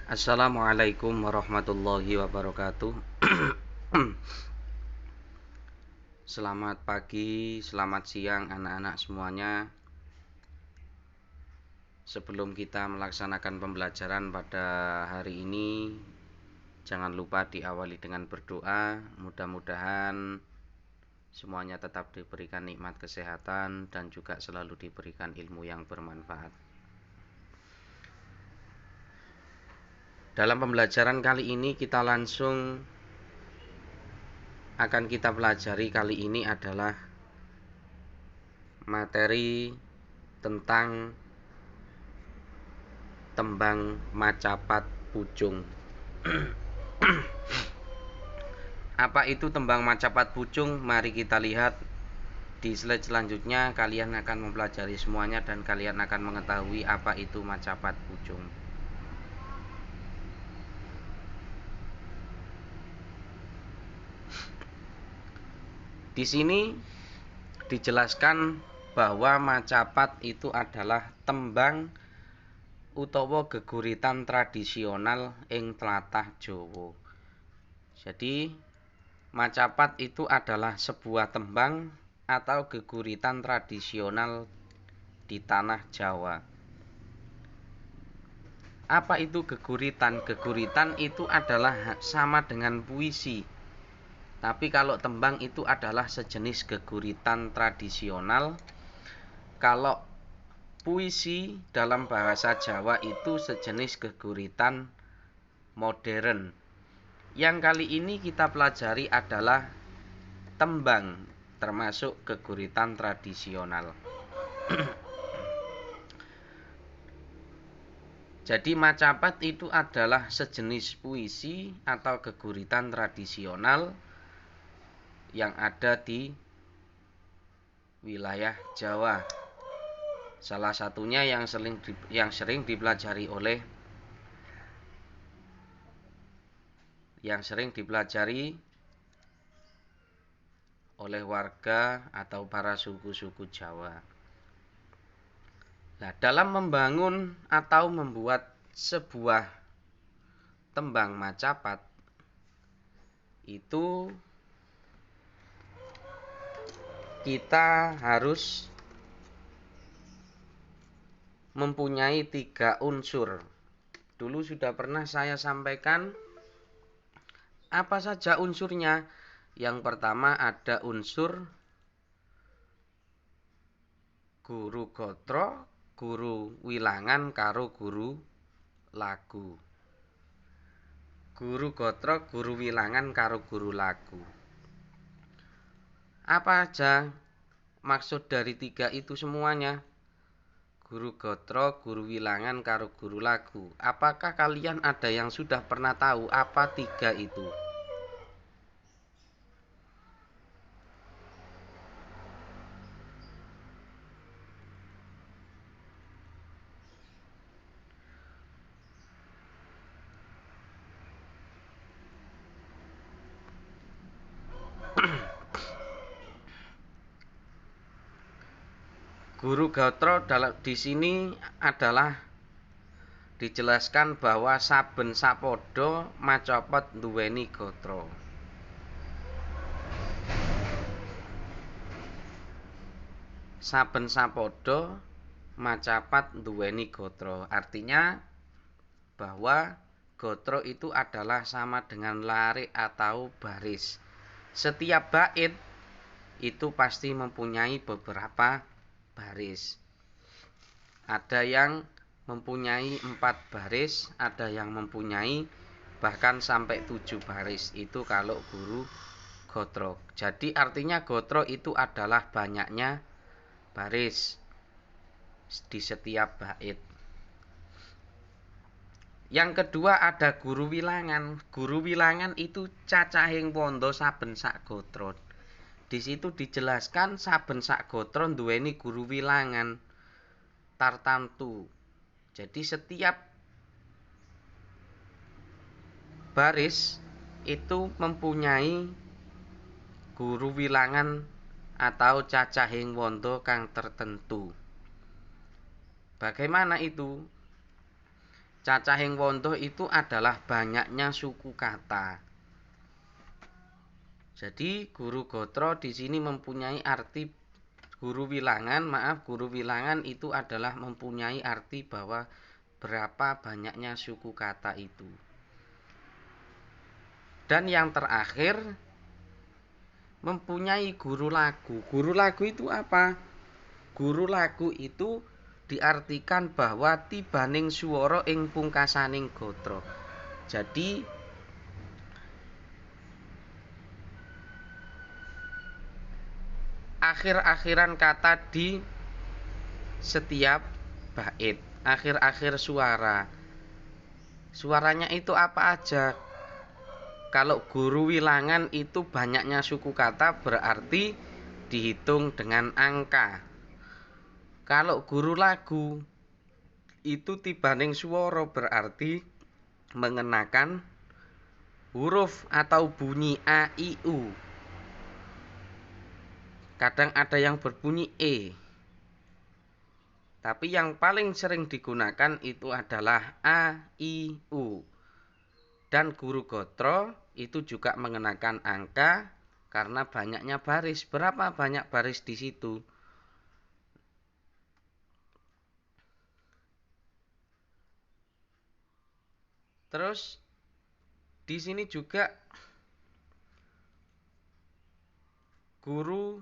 Assalamualaikum warahmatullahi wabarakatuh. Selamat pagi, selamat siang anak-anak semuanya. Sebelum kita melaksanakan pembelajaran pada hari ini, jangan lupa diawali dengan berdoa. Mudah-mudahan semuanya tetap diberikan nikmat kesehatan dan juga selalu diberikan ilmu yang bermanfaat. Dalam pembelajaran kali ini kita langsung akan kita pelajari kali ini adalah materi tentang tembang macapat pucung. Apa itu tembang macapat pucung? Mari kita lihat di slide selanjutnya. Kalian akan mempelajari semuanya dan kalian akan mengetahui apa itu macapat pucung. Di sini dijelaskan bahwa macapat itu adalah tembang utawa geguritan tradisional ing tlatah Jawa. Jadi macapat itu adalah sebuah tembang atau geguritan tradisional di tanah Jawa. Apa itu geguritan? Geguritan itu adalah sama dengan puisi. Tapi kalau tembang itu adalah sejenis geguritan tradisional. Kalau puisi dalam bahasa Jawa itu sejenis geguritan modern. Yang kali ini kita pelajari adalah tembang, termasuk geguritan tradisional. Jadi macapat itu adalah sejenis puisi atau geguritan tradisional yang ada di wilayah Jawa. Salah satunya yang sering dipelajari oleh warga atau para suku-suku Jawa. Nah, dalam membangun atau membuat sebuah tembang macapat itu kita harus mempunyai 3 unsur. Dulu sudah pernah saya sampaikan apa saja unsurnya. Yang pertama ada unsur guru gatra, guru wilangan karo guru lagu. Guru gatra, guru wilangan karo guru lagu. Apa aja maksud dari 3 itu semuanya? Guru gatra, guru wilangan karo guru lagu. Apakah kalian ada yang sudah pernah tahu apa 3 itu? Guru gatra di sini adalah dijelaskan bahwa saben sapada macapat nduweni gatra. Saben sapada macapat nduweni gatra. Artinya bahwa gatra itu adalah sama dengan larik atau baris. Setiap bait itu pasti mempunyai beberapa baris. Ada yang mempunyai 4 baris, ada yang mempunyai bahkan sampai 7 baris. Itu kalau guru gatra. Jadi artinya gatra itu adalah banyaknya baris di setiap bait. Yang kedua ada guru wilangan. Guru wilangan itu cacahing wanda saben sak gatra. Di situ dijelaskan saben sak gatra nduweni guru wilangan tartamtu. Jadi setiap baris itu mempunyai guru wilangan atau cacahing wanda kang tertentu. Bagaimana itu? Cacahing wanda itu adalah banyaknya suku kata. Jadi guru gotro di sini mempunyai arti guru wilangan itu adalah mempunyai arti bahwa berapa banyaknya suku kata itu. Dan yang terakhir mempunyai guru lagu. Guru lagu itu apa? Guru lagu itu diartikan bahwa tibaning swara ing pungkasaning gatra. Jadi akhir-akhiran kata di setiap bait, akhir-akhir suara. Suaranya itu apa aja? Kalau guru wilangan itu banyaknya suku kata berarti dihitung dengan angka. Kalau guru lagu itu tibaning swara berarti mengenakan huruf atau bunyi a, i, u. Kadang ada yang berbunyi e. Tapi yang paling sering digunakan itu adalah a, i, u. Dan guru gotro itu juga mengenakan angka karena banyaknya baris. Berapa banyak baris di situ? Terus di sini juga guru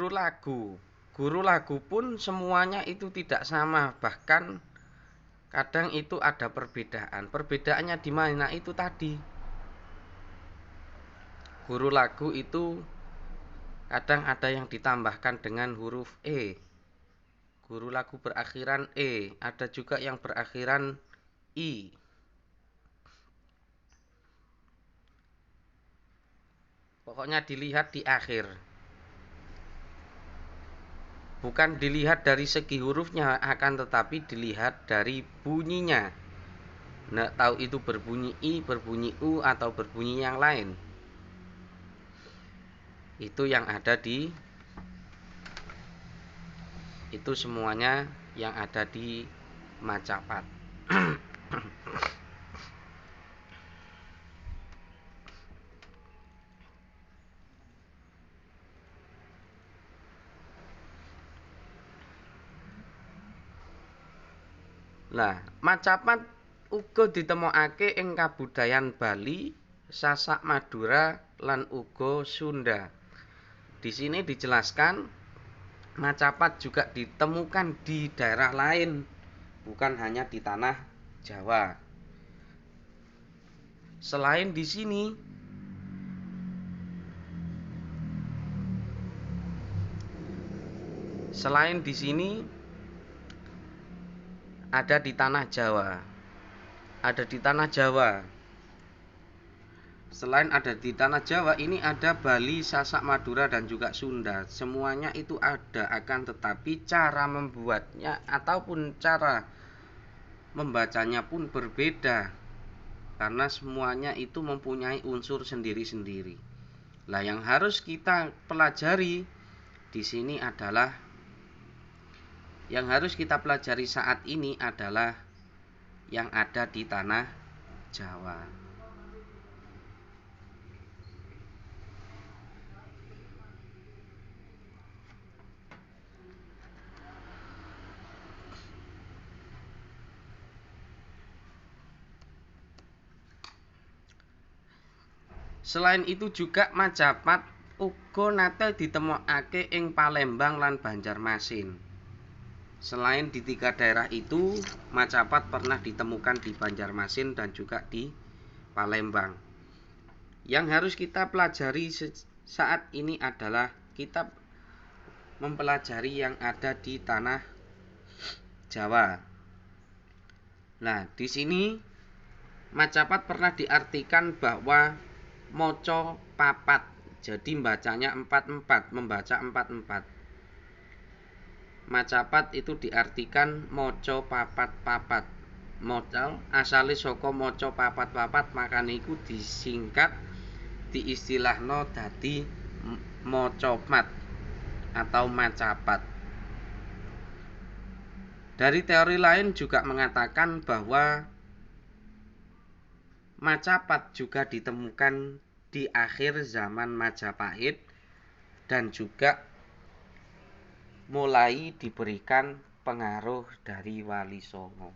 lagu. Guru lagu pun semuanya itu tidak sama, bahkan kadang itu ada perbedaan. Perbedaannya di mana itu tadi? Guru lagu itu kadang ada yang ditambahkan dengan huruf e. Guru lagu berakhiran e, ada juga yang berakhiran i. Pokoknya dilihat di akhir. Bukan dilihat dari segi hurufnya, akan tetapi dilihat dari bunyinya. Nggak tahu itu berbunyi i, berbunyi u, atau berbunyi yang lain. Itu yang ada di itu semuanya yang ada di macapat. Lah, macapat uga ditemokake ing kabudayan Bali, Sasak Madura lan uga Sunda. Di sini dijelaskan macapat juga ditemukan di daerah lain, bukan hanya di tanah Jawa. Selain di sini ada di tanah Jawa. Ada di tanah Jawa. Selain ada di tanah Jawa, ini ada Bali, Sasak Madura dan juga Sunda. Semuanya itu ada, akan tetapi cara membuatnya ataupun cara membacanya pun berbeda. Karena semuanya itu mempunyai unsur sendiri-sendiri. Lah, yang harus kita pelajari di sini adalah saat ini adalah yang ada di tanah Jawa. Selain itu juga macapat uga nate ditemokake ing Palembang lan Banjarmasin. Selain di 3 daerah itu, macapat pernah ditemukan di Banjarmasin dan juga di Palembang. Yang harus kita pelajari saat ini adalah kita mempelajari yang ada di tanah Jawa. Nah, di sini macapat pernah diartikan bahwa moco papat, jadi bacanya 44, membaca 44. Macapat itu diartikan moco papat-papat. Moco asale saka moco papat-papat, makane iku disingkat diistilahno dadi Mocopat atau macapat. Dari teori lain juga mengatakan bahwa macapat juga ditemukan di akhir zaman Majapahit dan juga mulai diberikan pengaruh dari Wali Songo.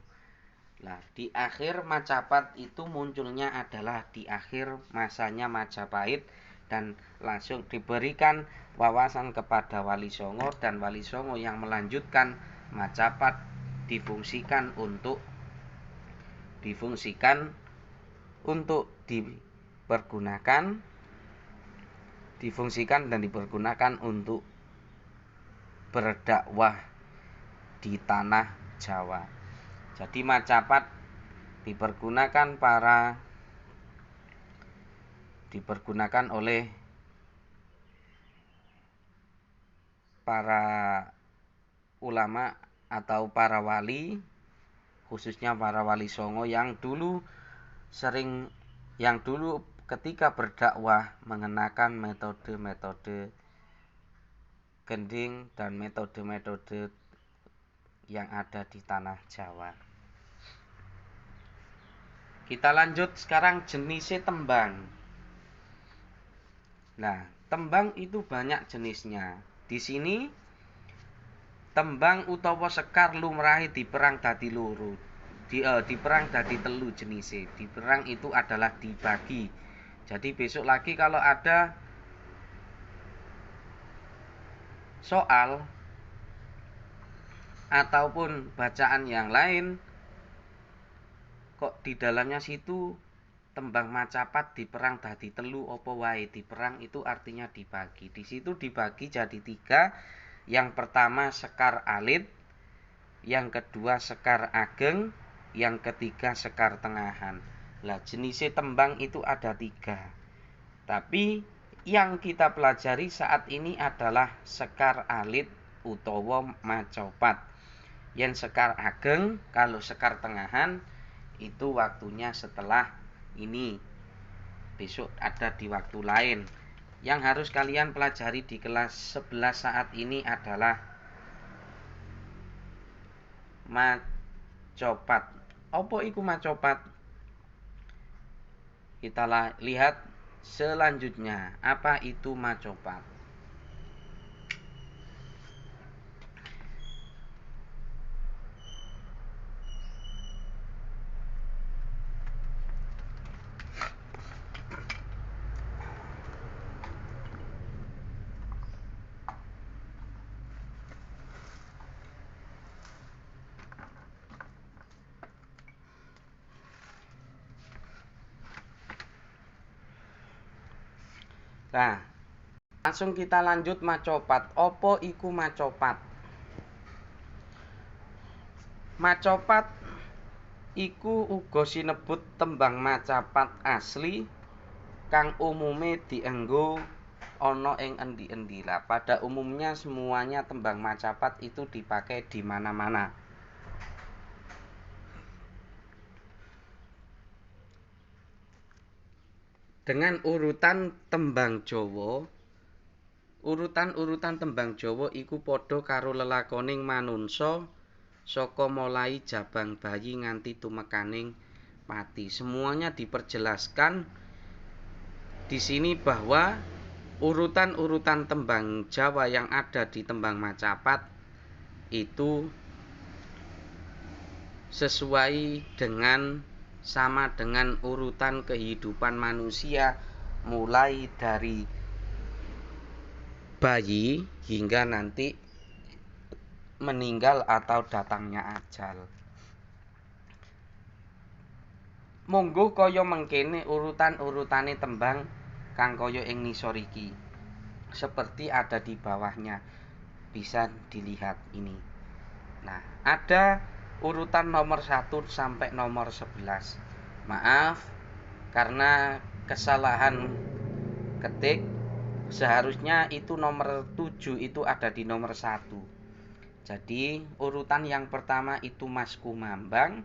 Nah, di akhir Macapat itu munculnya adalah di akhir masanya Majapahit dan langsung diberikan wawasan kepada Wali Songo, dan Wali Songo yang melanjutkan Macapat difungsikan dipergunakan untuk berdakwah di tanah Jawa. Jadi Macapat dipergunakan oleh para ulama atau para wali, khususnya para Wali Songo yang dulu ketika berdakwah mengenakan metode-metode gending dan metode-metode yang ada di tanah Jawa. Kita lanjut sekarang jenisnya tembang. Nah, tembang itu banyak jenisnya. Di sini tembang utawa sekar lumrahe diperang dadi loro. Diperang dadi telu jenise. Diperang itu adalah dibagi. Jadi besok lagi kalau ada soal ataupun bacaan yang lain kok di dalamnya situ tembang Macapat diperang dadi telu apa wae. Diperang itu artinya dibagi. Di situ dibagi jadi 3. Yang pertama sekar alit, yang kedua sekar ageng, yang ketiga sekar tengahan. Lah jenisnya tembang itu ada 3. Tapi yang kita pelajari saat ini adalah sekar alit utawa Macapat. Yang sekar ageng, kalau sekar tengahan itu waktunya setelah ini. Besok ada di waktu lain. Yang harus kalian pelajari di kelas 11 saat ini adalah Macapat. Apa iku Macapat? Kita lihat selanjutnya. Apa itu Macapat? Nah, langsung kita lanjut Macapat. Apa iku Macapat? Macapat iku uga sinebut tembang macapat asli kang umume dienggo ana ing endi-endi. Lah pada umumnya semuanya tembang macapat itu dipakai di mana-mana. Dengan urutan tembang Jawa, urutan tembang Jawa iku padha karo lelakoning manungsa saka mulai jabang bayi nganti tumekaning mati. Semuanya diperjelaskan di sini bahwa urutan-urutan tembang Jawa yang ada di tembang Macapat itu sesuai sama dengan urutan kehidupan manusia mulai dari bayi hingga nanti meninggal atau datangnya ajal. Mungguh kaya mengkene urutan-urutane tembang kang kaya ing ngisor iki. Seperti ada di bawahnya. Bisa dilihat ini. Nah, ada urutan nomor 1 sampai nomor 11. Maaf karena kesalahan ketik. Seharusnya itu nomor 7 itu ada di nomor 1. Jadi urutan yang pertama itu Mas Kumambang,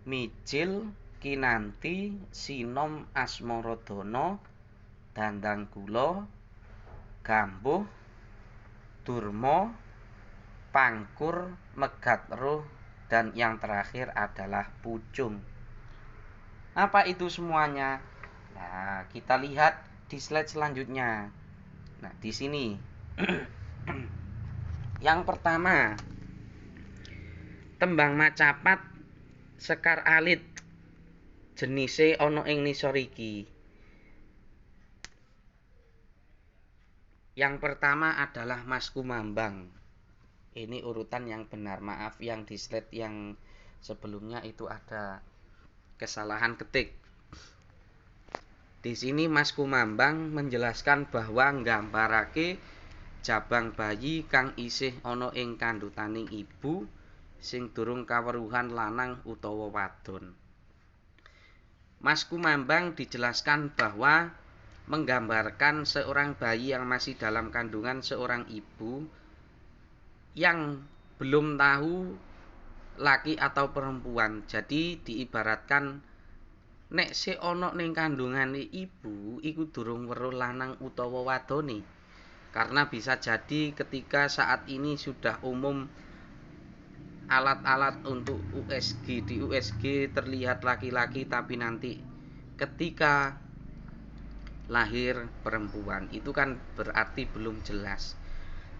Mijil, Kinanti, Sinom Asmaradana, Dandang Kula, gambuh, durma, pangkur, megat roh, dan yang terakhir adalah pucung. Apa itu semuanya? Nah, kita lihat di slide selanjutnya. Nah, di sini yang pertama, tembang macapat sekar alit jenise ana ing nisor iki. Yang pertama adalah Mas Kumambang. Ini urutan yang benar. Maaf yang di slide yang sebelumnya itu ada kesalahan ketik. Di sini Mas Kumambang menjelaskan bahwa nggambarake jabang bayi kang isih ana ing kandhutaning ibu sing durung kaweruhan lanang utawa wadon. Mas Kumambang dijelaskan bahwa menggambarkan seorang bayi yang masih dalam kandungan seorang ibu yang belum tahu laki atau perempuan. Jadi diibaratkan nek sik ana ning kandungane ibu iku durung weruh lanang utawa wadone. Karena bisa jadi ketika saat ini sudah umum alat-alat untuk USG, di USG terlihat laki-laki tapi nanti ketika lahir perempuan, itu kan berarti belum jelas.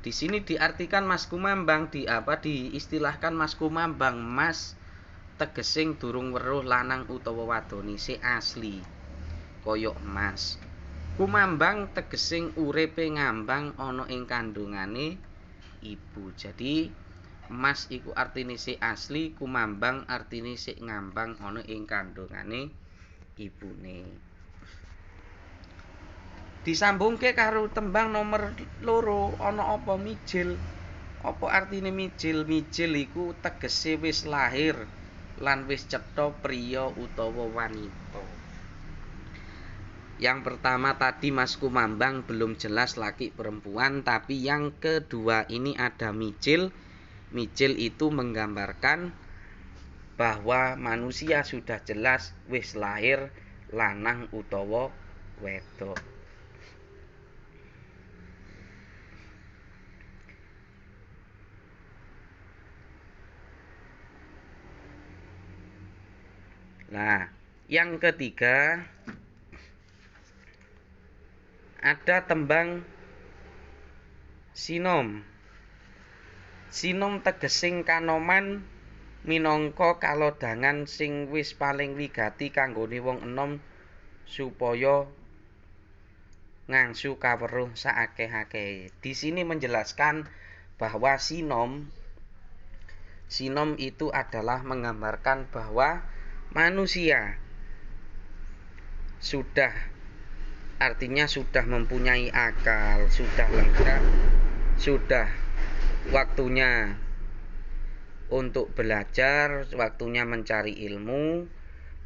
Di sini diartikan Mas Kumambang diistilahkan Mas Kumambang, Mas tegesing durung weruh lanang utawa wadone si asli koyok Mas. Kumambang tegesing uripe ngambang ana ing kandungane ibu. Jadi Mas iku artine si asli, Kumambang artine si ngambang ana ing kandungane ibune. Disambungke karo tembang nomor 2, ana apa mijil? Apa artine mijil? Mijil iku tegese wis lahir lan wis cetha priya utawa wanita. Yang pertama tadi Mas Kumambang belum jelas laki perempuan, tapi yang kedua ini ada mijil. Mijil itu menggambarkan bahwa manusia sudah jelas wis lahir lanang utawa wedok. Nah, yang ketiga ada tembang sinom. Sinom tegesing kanoman minangka kalodhangan sing wis paling wigati kanggone wong enom supaya ngangsu kaweruh saakeh-akehe. Di sini menjelaskan bahwa sinom itu adalah menggambarkan bahwa manusia sudah mempunyai akal, sudah lengkap, sudah waktunya untuk belajar, waktunya mencari ilmu,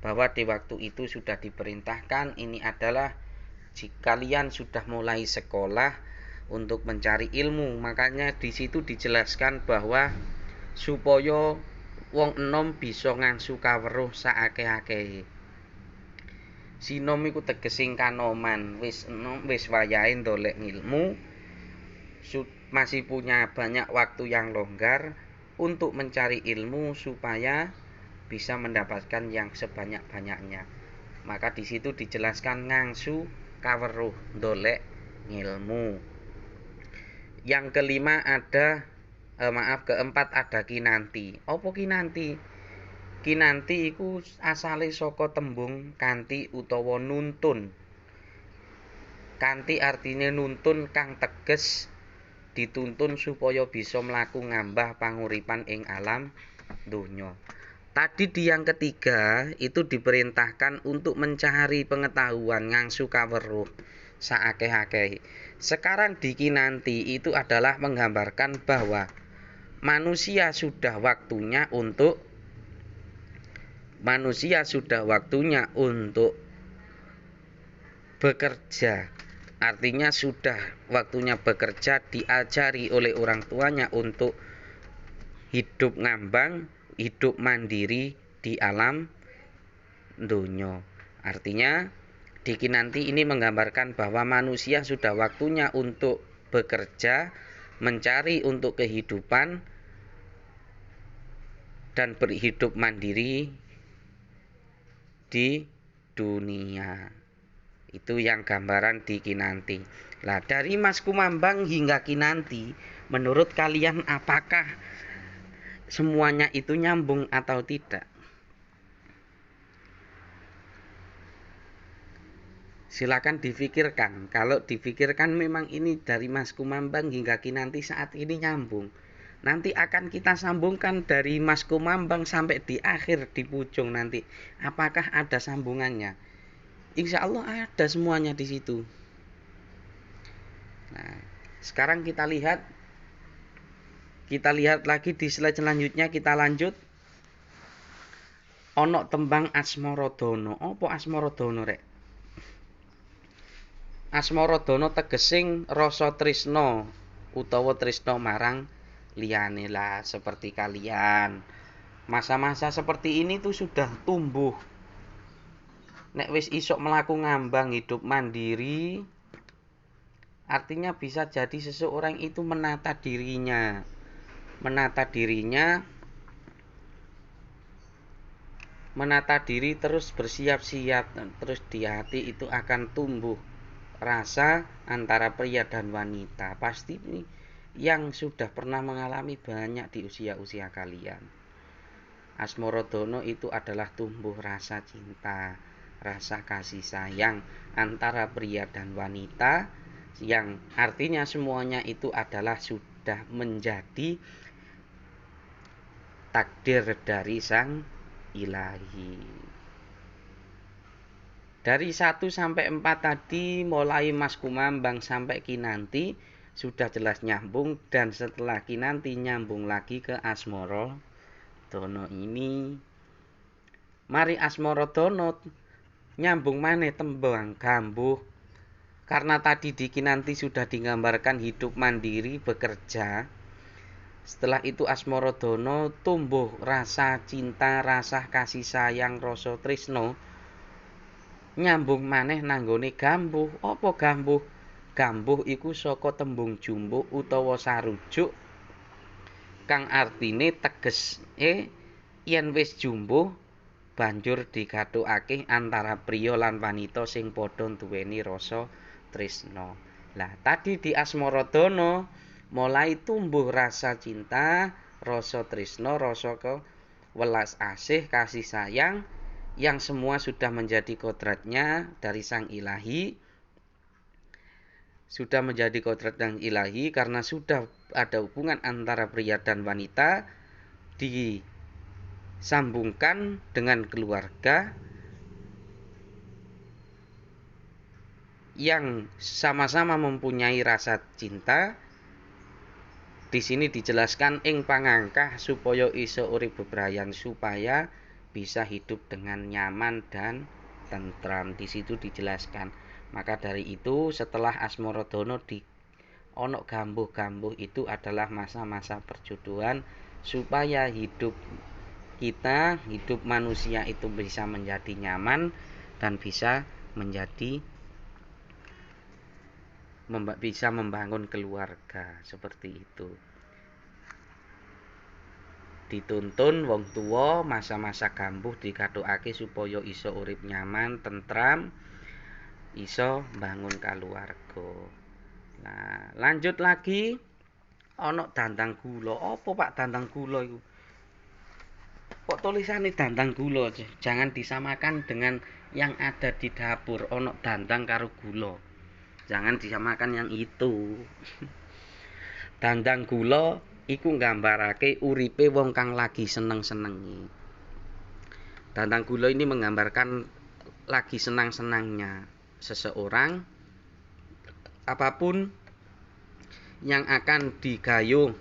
bahwa di waktu itu sudah diperintahkan ini adalah jika kalian sudah mulai sekolah untuk mencari ilmu. Makanya di situ dijelaskan bahwa supaya wong enom bisa ngangsu kaweruh saakeh-akehe. Sinom iku tegesing kanoman, wis enom, wis wayahe ndolek ilmu, masih punya banyak waktu yang longgar untuk mencari ilmu supaya bisa mendapatkan yang sebanyak-banyaknya. Maka di situ dijelaskan ngangsu kaweruh ndolek ilmu. Yang kelima keempat ada kinanti. Apa kinanti? Kinanti iku asale saka tembung kanthi utawa nuntun. Kanthi artine nuntun kang teges dituntun supaya bisa mlaku ngambah panguripan ing alam donya. Tadi di yang ketiga itu diperintahkan untuk mencari pengetahuan ngangsu kaweruh saakeh-akeh. Sekarang di kinanti itu adalah menggambarkan bahwa manusia sudah waktunya untuk bekerja. Artinya sudah waktunya bekerja, diajari oleh orang tuanya untuk hidup ngambang, hidup mandiri di alam donya. Artinya di kinanti ini menggambarkan bahwa manusia sudah waktunya untuk bekerja, mencari untuk kehidupan, dan berhidup mandiri di dunia. Itu yang gambaran di Kinanti. Lah, dari Mas Kumambang hingga Kinanti, menurut kalian apakah semuanya itu nyambung atau tidak? Silakan difikirkan. Kalau difikirkan memang ini dari Mas Kumambang hingga Kinanti saat ini nyambung. Nanti akan kita sambungkan dari Mas Kumambang sampai di akhir di ujung nanti. Apakah ada sambungannya? Insya Allah ada semuanya di situ. Nah, sekarang kita lihat lagi di slide selanjutnya. Kita lanjut. Ono tembang Asmaradana. Apa Asmaradana rek? Asmaradana tegesing rasa tresna utawa tresna marang liyane. Lah seperti kalian. Masa-masa seperti ini tuh sudah tumbuh. Nek wis isok melaku ngambang hidup mandiri, artinya bisa jadi seseorang itu menata dirinya menata diri, terus bersiap-siap, terus di hati itu akan tumbuh rasa antara pria dan wanita. Pasti ini yang sudah pernah mengalami banyak di usia-usia kalian. Asmaradana itu adalah tumbuh rasa cinta, rasa kasih sayang antara pria dan wanita, yang artinya semuanya itu adalah sudah menjadi takdir dari Sang Ilahi. Dari 1 sampai 4 tadi, mulai Mas Kumambang sampai Kinanti sudah jelas nyambung, dan setelah Kinanti nyambung lagi ke Asmaradana ini. Mari Asmaradana nyambung maneh tembang Gambuh. Karena tadi di Kinanti sudah digambarkan hidup mandiri, bekerja. Setelah itu Asmaradana tumbuh rasa cinta, rasa kasih sayang, rasa tresna. Nyambung maneh nanggone Gambuh. Apa Gambuh? Gambuh iku saka tembung jumbuk utawa sarujuk kang artine tegese yen wis jumbuh banjur digathukake antara priya lan wanita sing padha duweni rasa tresna. Lah tadi di Asmaradana mulai tumbuh rasa cinta, rasa tresna, rasa welas asih, kasih sayang, yang semua sudah menjadi kodratnya dari Sang Ilahi. Sudah menjadi kodrat Sang Ilahi karena sudah ada hubungan antara pria dan wanita, disambungkan dengan keluarga yang sama-sama mempunyai rasa cinta. Di sini dijelaskan ing pangangkah supaya iso urip bebrayan, supaya bisa hidup dengan nyaman dan tentram. Di situ dijelaskan. Maka dari itu setelah Asmaradana di ono Gambuh itu adalah masa-masa perjodohan, supaya hidup kita, hidup manusia itu bisa menjadi nyaman dan bisa membangun keluarga. Seperti itu. Dituntun wong tuwa masa-masa Gambuh digathukake supaya iso urip nyaman, tentram, iso bangun keluarga. Nah, lanjut lagi ana dandang gula. Apa Pak dandang gula iku? Kok tulisane dandang gula? Jangan disamakan dengan yang ada di dapur. Ana dandang karo gula. Jangan disamakan yang itu. Dandang gula iku nggambarake uripe wong kang lagi seneng-senengi. Dandang gula ini menggambarkan lagi senang-senangnya seseorang, apapun yang akan digayuh,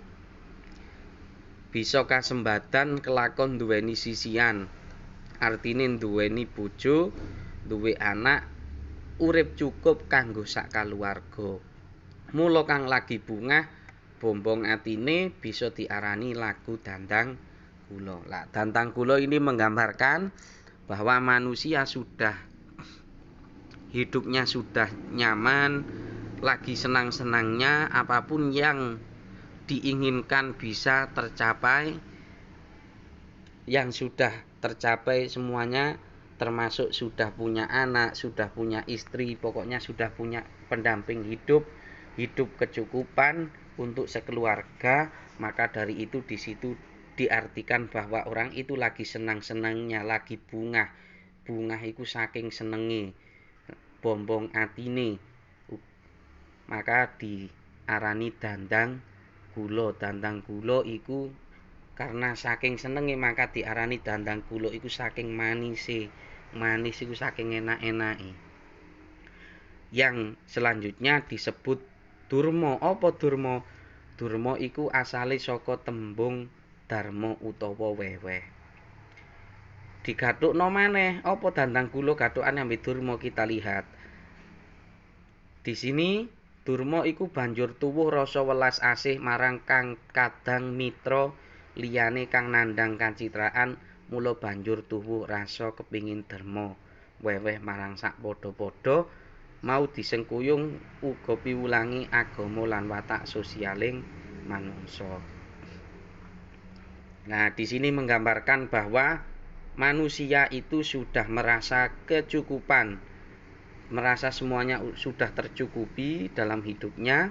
bisa kasembadan kelakon duweni sisian, artine duweni bojo, duwe anak, urip cukup kanggo sak kaluwarga. Mula kang lagi bungah bombong atine bisa diarani lagu dandang gula. Lah, dandang gula ini menggambarkan bahwa manusia sudah hidupnya sudah nyaman, lagi senang-senangnya, apapun yang diinginkan bisa tercapai, yang sudah tercapai semuanya, termasuk sudah punya anak, sudah punya istri, pokoknya sudah punya pendamping hidup, hidup kecukupan untuk sekeluarga, maka dari itu di situ diartikan bahwa orang itu lagi senang-senangnya, lagi bungah. Bungah iku saking senenge, bombong atine, maka diarani dandang gula. Dandang gula iku karena saking senenge maka diarani dandang gula iku saking manise. Manis iku saking enak-enake. Yang selanjutnya disebut durma. Apa durma? Durma iku asale saka tembung dharma utawa weweh. Digathukno maneh apa dandang gula gathukane ambek durma, kita lihat. Di sini durma iku banjur tuwuh rasa welas asih marang kang kadang mitra liyane kang nandhang kancitraan, mula banjur tuwuh rasa kepingin derma weweh marang sak padha-padha mau disengkuyung uga piwulangi agama lan watak sosialing manungsa. Nah, di sini menggambarkan bahwa manusia itu sudah merasa kecukupan, merasa semuanya sudah tercukupi dalam hidupnya.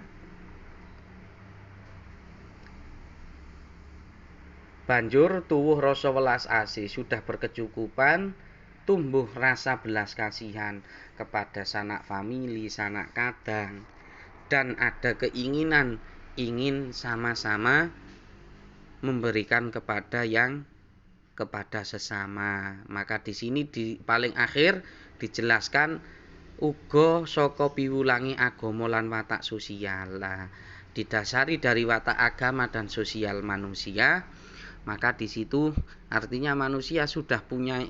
Banjur tuwuh rasa welas asih, sudah berkecukupan, tumbuh rasa belas kasihan kepada sanak famili, sanak kadang, dan ada keinginan ingin sama-sama memberikan kepada sesama. Maka di sini di paling akhir dijelaskan uga saka piwulangi agama lan watak sosial. Didasari dari watak agama dan sosial manusia, maka di situ artinya manusia sudah punya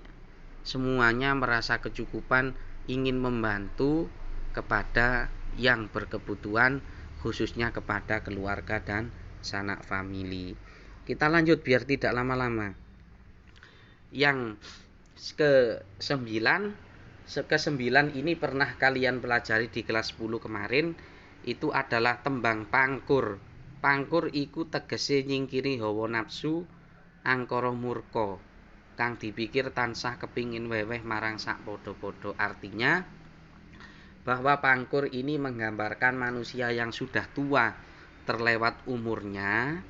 semuanya, merasa kecukupan, ingin membantu kepada yang berkebutuhan, khususnya kepada keluarga dan sanak famili. Kita lanjut biar tidak lama-lama. Yang ke-9 ini pernah kalian pelajari di kelas 10 kemarin, itu adalah tembang pangkur. Pangkur iku tegese nyingkiri hawa nafsu, angkara murka, kang dipikir tansah kepingin weweh marang sak padha-padha. Artinya bahwa pangkur ini menggambarkan manusia yang sudah tua, terlewat umurnya,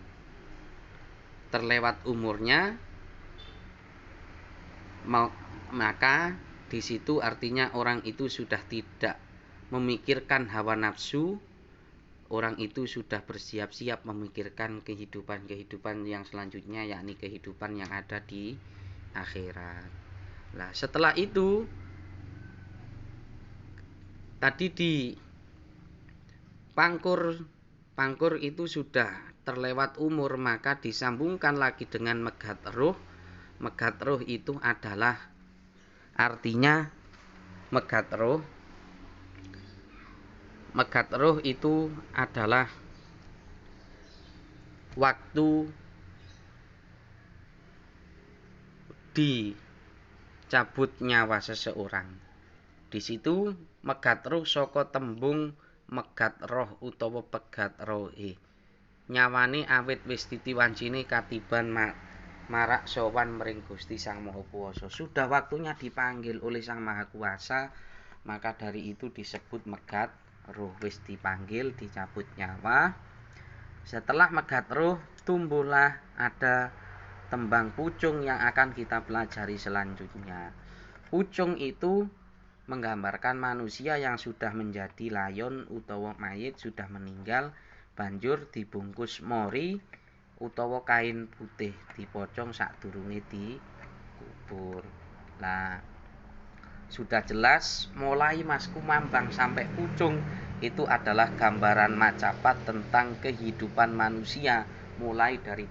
maka di situ artinya orang itu sudah tidak memikirkan hawa nafsu, orang itu sudah bersiap-siap memikirkan kehidupan yang selanjutnya, yakni kehidupan yang ada di akhirat. Nah, setelah itu tadi di pangkur itu sudah terlewat umur, maka disambungkan lagi dengan megat roh. Megat roh itu adalah artinya megat roh itu adalah waktu dicabut nyawa seseorang. Di situ megat roh saka tembung megat roh utawa pegat rohe. Nyawane awit wis ditiwancine katiban marak sowan mring Gusti Sang Maha Kuwasa. Sudah waktunya dipanggil oleh Sang Maha Kuasa, maka dari itu disebut megat roh, wis dipanggil, dicabut nyawa. Setelah megat roh, tumbuhlah ada tembang pucung yang akan kita pelajari selanjutnya. Pucung itu menggambarkan manusia yang sudah menjadi layon utawa mayit, sudah meninggal, banjur dibungkus mori utawa kain putih, dipocong sadurunge dikubur. Nah, sudah jelas mulai Mas Kumambang sampai pucung itu adalah gambaran macapat tentang kehidupan manusia, mulai dari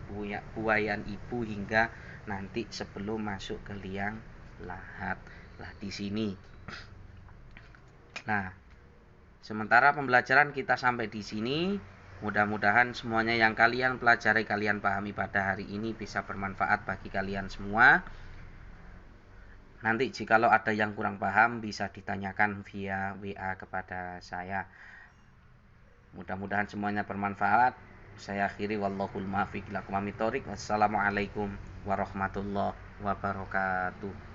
buayan ibu hingga nanti sebelum masuk ke liang lahat. Nah, di sini. Nah, sementara pembelajaran kita sampai di sini. Mudah-mudahan semuanya yang kalian pelajari, kalian pahami pada hari ini bisa bermanfaat bagi kalian semua. Nanti jikalau ada yang kurang paham bisa ditanyakan via WA kepada saya. Mudah-mudahan semuanya bermanfaat. Saya akhiri, wallahul muwaffiq ila aqwamit thoriq. Wassalamualaikum warahmatullahi wabarakatuh.